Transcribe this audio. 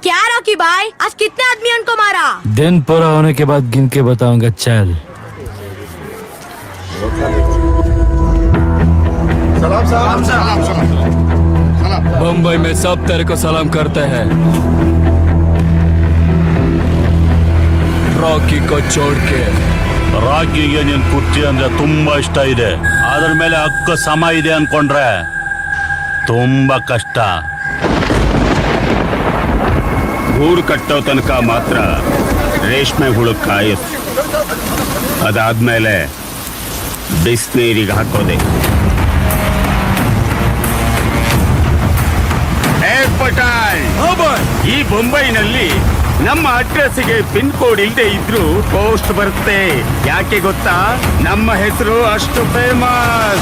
क्या रॉकी भाई, आज कितने आदमियों को मारा? दिन पूरा होने के बाद गिन के बताऊंगा। चल। बम्बई में सब तेरे को सलाम करते हैं, ರಾಕಿ ಕೋ ಚೋಡ್ಕೆ. ರಾಕಿಗೆ ನಿನ್ ಕುರ್ಚಿ ಅಂದ್ರೆ ತುಂಬಾ ಇಷ್ಟ ಇದೆ, ಅದ್ರ ಮೇಲೆ ಹಕ್ಕು ಸಮ ಇದೆ ಅನ್ಕೊಂಡ್ರೆ ತುಂಬಾ ಕಷ್ಟ. ಗೂಡು ಕಟ್ಟೋ ತನಕ ಮಾತ್ರ ರೇಷ್ಮೆ ಹುಳು ಕಾಯಸ್, ಅದಾದ್ಮೇಲೆ ಬಿಸಿನೀರಿಗೆ ಹಾಕೋದೆ. ಈ ಬೊಂಬೈನಲ್ಲಿ ನಮ್ಮ ಅಡ್ರೆಸ್ಗೆ ಪಿನ್ ಕೋಡ್ ಇಲ್ಲದೆ ಇದ್ರು ಪೋಸ್ಟ್ ಬರುತ್ತೆ. ಯಾಕೆ ಗೊತ್ತಾ? ನಮ್ಮ ಹೆಸರು ಅಷ್ಟು ಫೇಮಸ್.